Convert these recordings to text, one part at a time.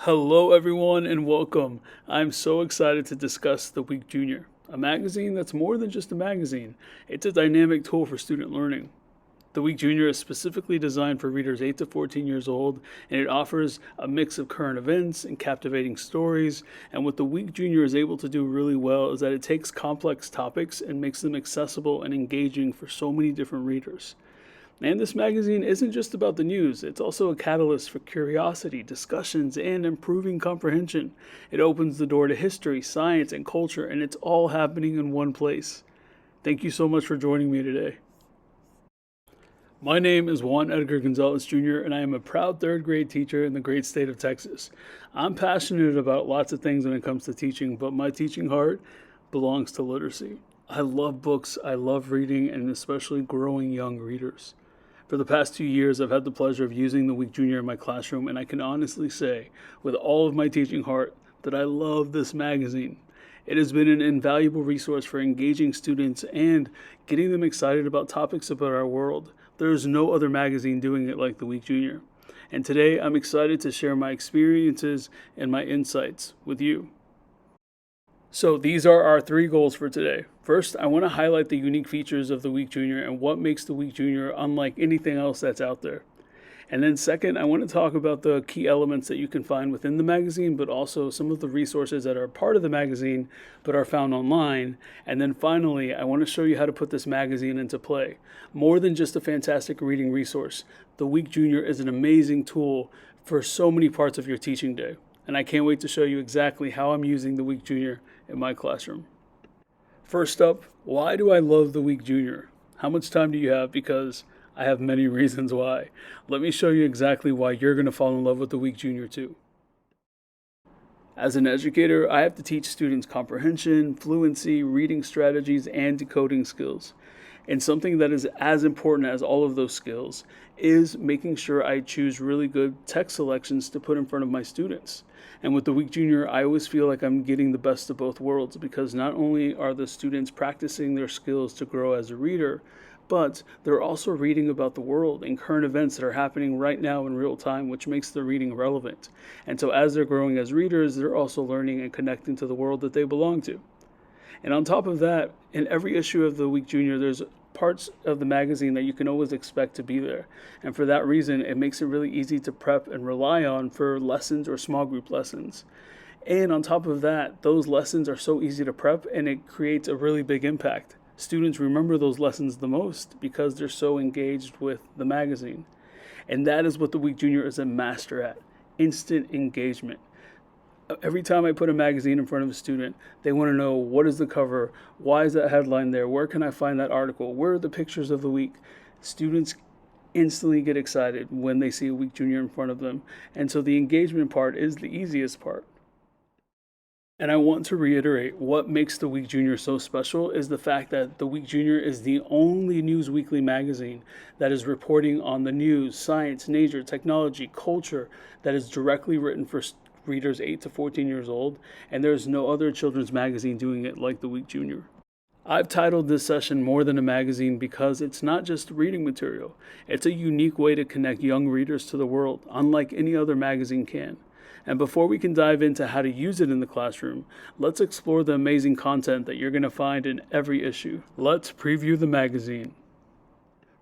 Hello, everyone, and welcome. I'm so excited to discuss The Week Junior, a magazine that's more than just a magazine. It's a dynamic tool for student learning. The Week Junior is specifically designed for readers 8 to 14 years old, and it offers a mix of current events and captivating stories. And what The Week Junior is able to do really well is that it takes complex topics and makes them accessible and engaging for so many different readers. And this magazine isn't just about the news, it's also a catalyst for curiosity, discussions, and improving comprehension. It opens the door to history, science, and culture, and it's all happening in one place. Thank you so much for joining me today. My name is Juan Gonzales Jr., and I am a proud third grade teacher in the great state of Texas. I'm passionate about lots of things when it comes to teaching, but my teaching heart belongs to literacy. I love books, I love reading, and especially growing young readers. For the past 2 years, I've had the pleasure of using The Week Junior in my classroom, and I can honestly say, with all of my teaching heart, that I love this magazine. It has been an invaluable resource for engaging students and getting them excited about topics about our world. There is no other magazine doing it like The Week Junior. And today, I'm excited to share my experiences and my insights with you. So these are our 3 goals for today. First, I want to highlight the unique features of the Week Junior and what makes the Week Junior unlike anything else that's out there. And then second, I want to talk about the key elements that you can find within the magazine, but also some of the resources that are part of the magazine but are found online. And then finally, I want to show you how to put this magazine into play. More than just a fantastic reading resource, the Week Junior is an amazing tool for so many parts of your teaching day. And I can't wait to show you exactly how I'm using the Week Junior in my classroom. First up, why do I love the Week Junior? How much time do you have? Because I have many reasons why. Let me show you exactly why you're going to fall in love with the Week Junior too. As an educator, I have to teach students comprehension, fluency, reading strategies, and decoding skills. And something that is as important as all of those skills is making sure I choose really good text selections to put in front of my students. And with the Week Junior, I always feel like I'm getting the best of both worlds because not only are the students practicing their skills to grow as a reader, but they're also reading about the world and current events that are happening right now in real time, which makes the reading relevant. And so as they're growing as readers, they're also learning and connecting to the world that they belong to. And on top of that, in every issue of the Week Junior, there's parts of the magazine that you can always expect to be there. And for that reason, it makes it really easy to prep and rely on for lessons or small group lessons. And on top of that, those lessons are so easy to prep and it creates a really big impact. Students remember those lessons the most because they're so engaged with the magazine. And that is what the Week Junior is a master at: instant engagement. Every time I put a magazine in front of a student, they want to know, what is the cover? Why is that headline there? Where can I find that article? Where are the pictures of the week? Students instantly get excited when they see a Week Junior in front of them. And so the engagement part is the easiest part. And I want to reiterate, what makes the Week Junior so special is the fact that the Week Junior is the only news weekly magazine that is reporting on the news, science, nature, technology, culture that is directly written for readers 8 to 14 years old, and there's no other children's magazine doing it like the Week Junior. I've titled this session More Than a Magazine because it's not just reading material. It's a unique way to connect young readers to the world, unlike any other magazine can. And before we can dive into how to use it in the classroom, let's explore the amazing content that you're going to find in every issue. Let's preview the magazine.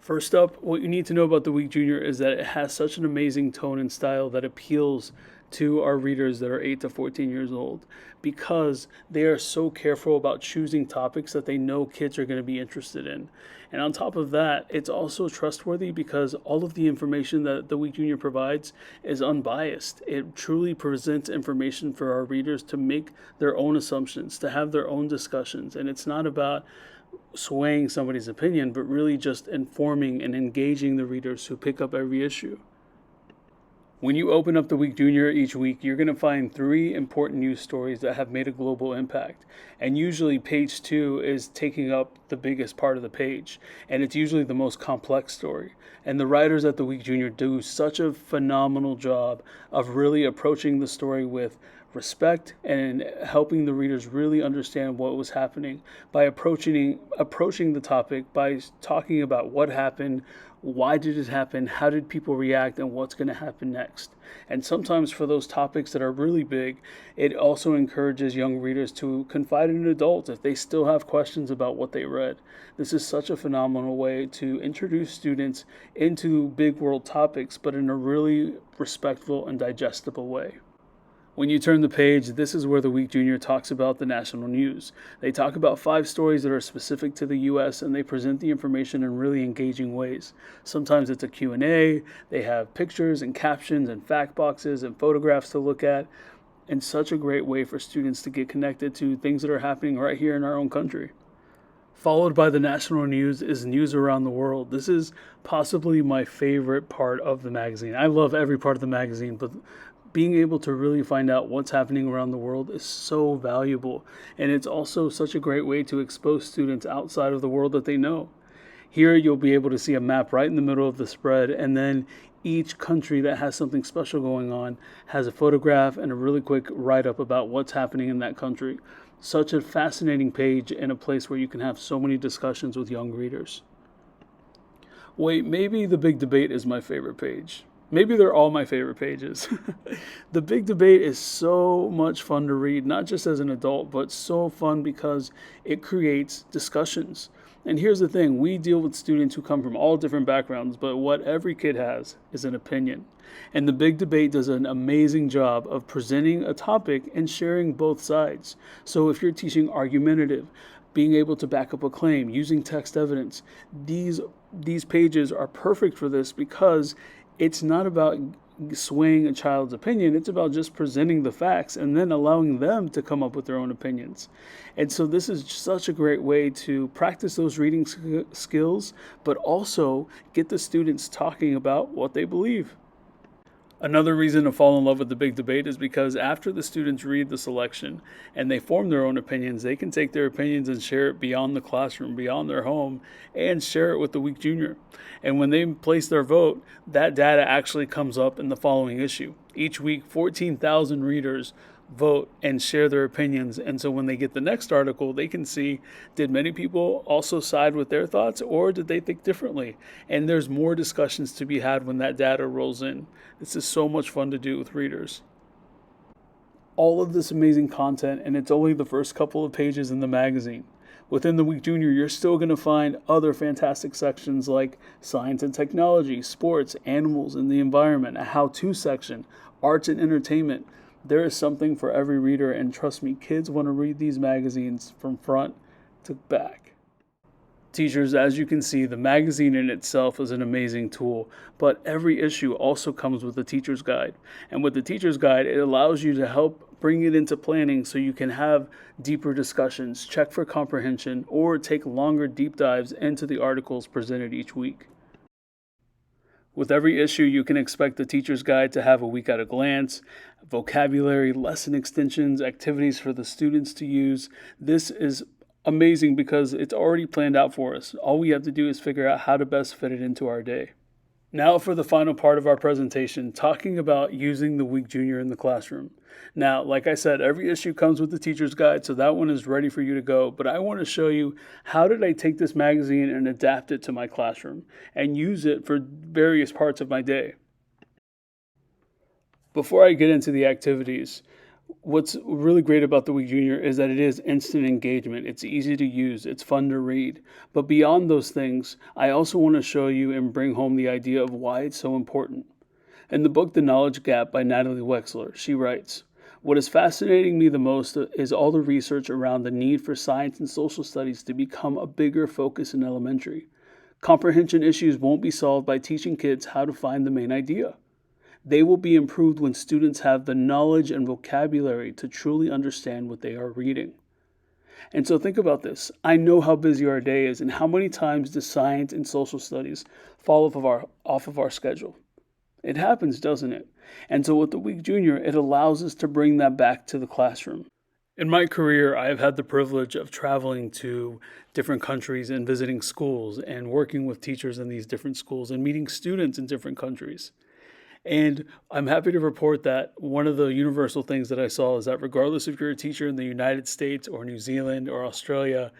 First up, what you need to know about the Week Junior is that it has such an amazing tone and style that appeals to our readers that are 8 to 14 years old because they are so careful about choosing topics that they know kids are going to be interested in. And on top of that, it's also trustworthy because all of the information that the Week Junior provides is unbiased. It truly presents information for our readers to make their own assumptions, to have their own discussions. And it's not about swaying somebody's opinion, but really just informing and engaging the readers who pick up every issue. When you open up the Week Junior each week, you're going to find 3 important news stories that have made a global impact. And usually page 2 is taking up the biggest part of the page. And it's usually the most complex story. And the writers at the Week Junior do such a phenomenal job of really approaching the story with respect and helping the readers really understand what was happening by approaching the topic by talking about what happened, Why did it happen? How did people react? And what's going to happen next? And sometimes for those topics that are really big, it also encourages young readers to confide in adults if they still have questions about what they read. This is such a phenomenal way to introduce students into big world topics, but in a really respectful and digestible way. When you turn the page, this is where the Week Junior talks about the national news. They talk about 5 stories that are specific to the U.S. and they present the information in really engaging ways. Sometimes it's a Q&A, they have pictures and captions and fact boxes and photographs to look at, and such a great way for students to get connected to things that are happening right here in our own country. Followed by the national news is news around the world. This is possibly my favorite part of the magazine. I love every part of the magazine, but being able to really find out what's happening around the world is so valuable. And it's also such a great way to expose students outside of the world that they know. Here you'll be able to see a map right in the middle of the spread, and then each country that has something special going on has a photograph and a really quick write-up about what's happening in that country. Such a fascinating page and a place where you can have so many discussions with young readers. Wait, maybe the big debate is my favorite page. Maybe they're all my favorite pages. The big debate is so much fun to read, not just as an adult, but so fun because it creates discussions. And here's the thing, we deal with students who come from all different backgrounds, but what every kid has is an opinion. And the big debate does an amazing job of presenting a topic and sharing both sides. So if you're teaching argumentative, being able to back up a claim, using text evidence, these pages are perfect for this because it's not about swaying a child's opinion. It's about just presenting the facts and then allowing them to come up with their own opinions. And so this is such a great way to practice those reading skills, but also get the students talking about what they believe. Another reason to fall in love with the big debate is because after the students read the selection and they form their own opinions, they can take their opinions and share it beyond the classroom, beyond their home, and share it with the Week Junior. And when they place their vote, that data actually comes up in the following issue. Each week, 14,000 readers vote and share their opinions. And so when they get the next article, they can see, did many people also side with their thoughts or did they think differently? And there's more discussions to be had when that data rolls in. This is so much fun to do with readers. All of this amazing content, and it's only the first couple of pages in the magazine. Within the Week Junior, you're still going to find other fantastic sections like science and technology, sports, animals and the environment, a how-to section, arts and entertainment. There is something for every reader, and trust me, kids want to read these magazines from front to back. Teachers, as you can see, the magazine in itself is an amazing tool, but every issue also comes with a teacher's guide. And with the teacher's guide, it allows you to help bring it into planning so you can have deeper discussions, check for comprehension, or take longer deep dives into the articles presented each week. With every issue, you can expect the teacher's guide to have a week at a glance, vocabulary, lesson extensions, activities for the students to use. This is amazing because it's already planned out for us. All we have to do is figure out how to best fit it into our day. Now for the final part of our presentation, talking about using the Week Junior in the classroom. Now, like I said, every issue comes with the teacher's guide, so that one is ready for you to go. But I want to show you how did I take this magazine and adapt it to my classroom and use it for various parts of my day. Before I get into the activities, what's really great about the Week Junior is that it is instant engagement. It's easy to use. It's fun to read. But beyond those things, I also want to show you and bring home the idea of why it's so important. In the book, The Knowledge Gap by Natalie Wexler, she writes, "What is fascinating me the most is all the research around the need for science and social studies to become a bigger focus in elementary. Comprehension issues won't be solved by teaching kids how to find the main idea. They will be improved when students have the knowledge and vocabulary to truly understand what they are reading." And so think about this. I know how busy our day is and how many times does science and social studies fall off of our schedule. It happens, doesn't it? And so with the Week Junior, it allows us to bring that back to the classroom. In my career, I have had the privilege of traveling to different countries and visiting schools and working with teachers in these different schools and meeting students in different countries. And I'm happy to report that one of the universal things that I saw is that regardless if you're a teacher in the United States or New Zealand or Australia,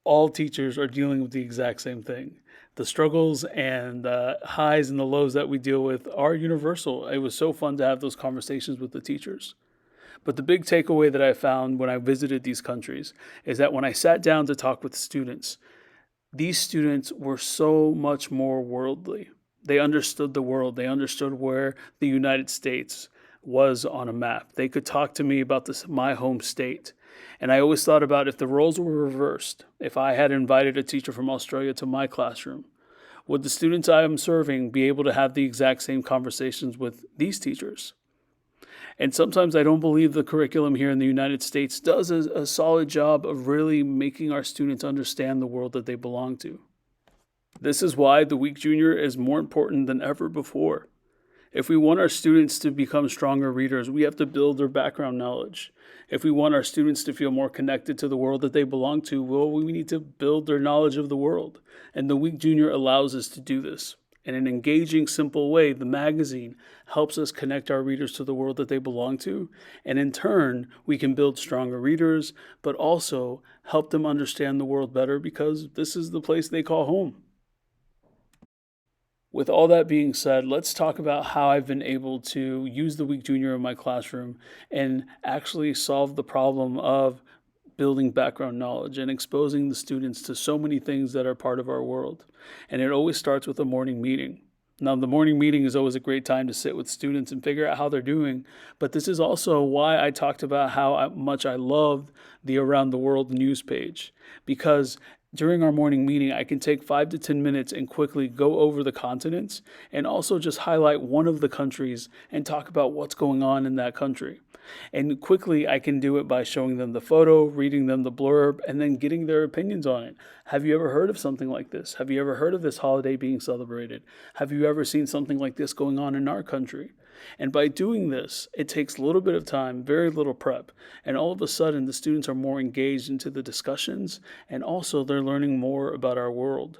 all teachers are dealing with the exact same thing. The struggles and the highs and the lows that we deal with are universal. It was so fun to have those conversations with the teachers. But the big takeaway that I found when I visited these countries is that when I sat down to talk with students, these students were so much more worldly. They understood the world. They understood where the United States was on a map. They could talk to me about my home state. And I always thought about if the roles were reversed, if I had invited a teacher from Australia to my classroom, would the students I am serving be able to have the exact same conversations with these teachers? And sometimes I don't believe the curriculum here in the United States does a solid job of really making our students understand the world that they belong to. This is why the Week Junior is more important than ever before. If we want our students to become stronger readers, we have to build their background knowledge. If we want our students to feel more connected to the world that they belong to, well, we need to build their knowledge of the world. And the Week Junior allows us to do this. In an engaging, simple way, the magazine helps us connect our readers to the world that they belong to. And in turn, we can build stronger readers, but also help them understand the world better because this is the place they call home. With all that being said, let's talk about how I've been able to use the Week Junior in my classroom and actually solve the problem of building background knowledge and exposing the students to so many things that are part of our world. And it always starts with a morning meeting. Now, the morning meeting is always a great time to sit with students and figure out how they're doing. But this is also why I talked about how much I loved the Around the World news page, because during our morning meeting, I can take 5 to 10 minutes and quickly go over the continents and also just highlight one of the countries and talk about what's going on in that country. And quickly, I can do it by showing them the photo, reading them the blurb, and then getting their opinions on it. Have you ever heard of something like this? Have you ever heard of this holiday being celebrated? Have you ever seen something like this going on in our country? And by doing this, it takes a little bit of time, very little prep, and all of a sudden the students are more engaged into the discussions, and also they're learning more about our world.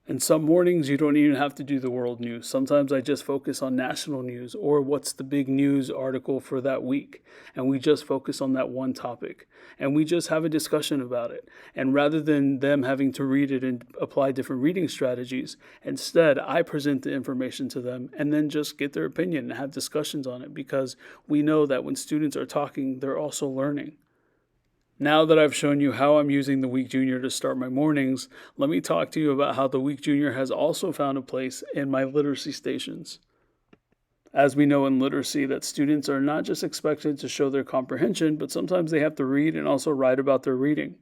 And some mornings you don't even have to do the world news. Sometimes I just focus on national news or what's the big news article for that week. And we just focus on that one topic. And we just have a discussion about it. And rather than them having to read it and apply different reading strategies, instead I present the information to them and then just get their opinion and have discussions on it, because we know that when students are talking, they're also learning. Now that I've shown you how I'm using the Week Junior to start my mornings, let me talk to you about how the Week Junior has also found a place in my literacy stations. As we know in literacy, that students are not just expected to show their comprehension, but sometimes they have to read and also write about their reading.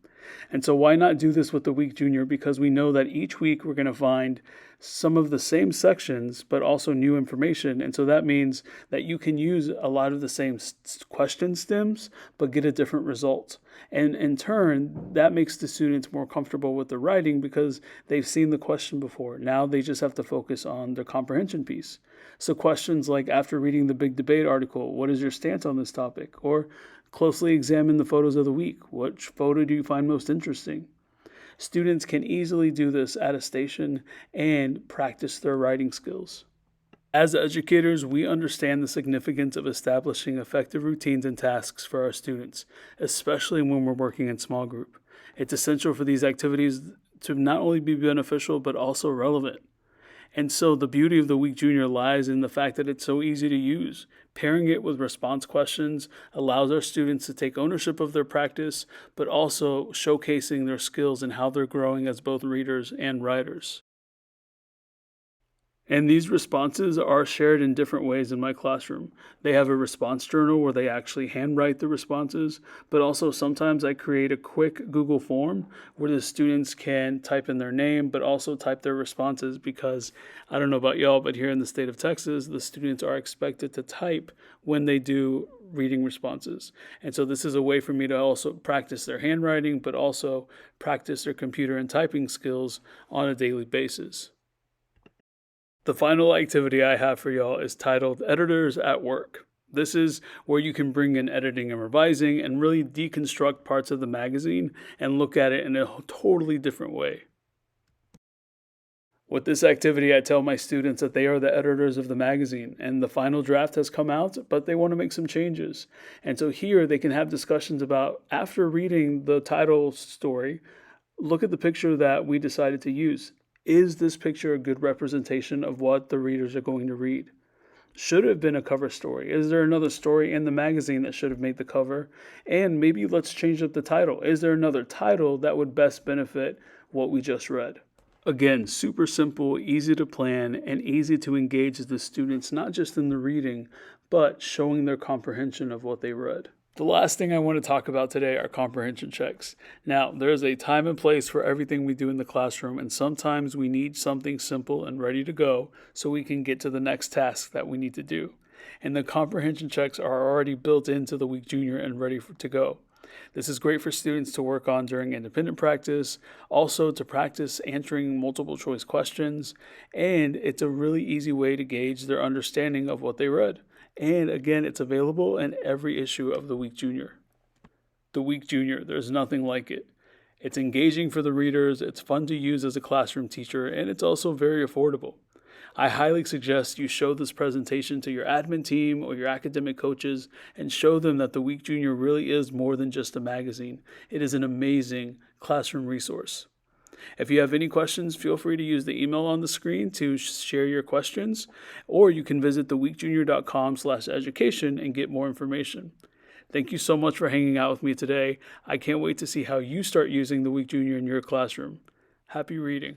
And so why not do this with the Week Junior? Because we know that each week we're going to find some of the same sections, but also new information. And so that means that you can use a lot of the same question stems, but get a different result. And in turn, that makes the students more comfortable with the writing because they've seen the question before. Now they just have to focus on their comprehension piece. So questions like, after reading the big debate article, what is your stance on this topic? Or closely examine the photos of the week. Which photo do you find most interesting? Students can easily do this at a station and practice their writing skills. As educators, we understand the significance of establishing effective routines and tasks for our students, especially when we're working in small group. It's essential for these activities to not only be beneficial, but also relevant. And so the beauty of the Week Junior lies in the fact that it's so easy to use. Pairing it with response questions allows our students to take ownership of their practice, but also showcasing their skills and how they're growing as both readers and writers. And these responses are shared in different ways in my classroom. They have a response journal where they actually handwrite the responses, but also sometimes I create a quick Google form where the students can type in their name, but also type their responses, because I don't know about y'all, but here in the state of Texas, the students are expected to type when they do reading responses. And so this is a way for me to also practice their handwriting, but also practice their computer and typing skills on a daily basis. The final activity I have for y'all is titled Editors at Work. This is where you can bring in editing and revising and really deconstruct parts of the magazine and look at it in a totally different way. With this activity, I tell my students that they are the editors of the magazine, and the final draft has come out, but they want to make some changes. And so here they can have discussions about, after reading the title story, look at the picture that we decided to use. Is this picture a good representation of what the readers are going to read? Should it have been a cover story? Is there another story in the magazine that should have made the cover? And maybe let's change up the title. Is there another title that would best benefit what we just read? Again, super simple, easy to plan, and easy to engage the students, not just in the reading, but showing their comprehension of what they read. The last thing I want to talk about today are comprehension checks. Now, there's a time and place for everything we do in the classroom, and sometimes we need something simple and ready to go so we can get to the next task that we need to do. And the comprehension checks are already built into the Week Junior and ready to go. This is great for students to work on during independent practice, also to practice answering multiple choice questions, and it's a really easy way to gauge their understanding of what they read. And again, it's available in every issue of the Week Junior. The Week Junior, there's nothing like it. It's engaging for the readers, it's fun to use as a classroom teacher, and it's also very affordable. I highly suggest you show this presentation to your admin team or your academic coaches and show them that the Week Junior really is more than just a magazine. It is an amazing classroom resource. If you have any questions, feel free to use the email on the screen to share your questions, or you can visit theweekjunior.com/education and get more information. Thank you so much for hanging out with me today. I can't wait to see how you start using the Week Junior in your classroom. Happy reading.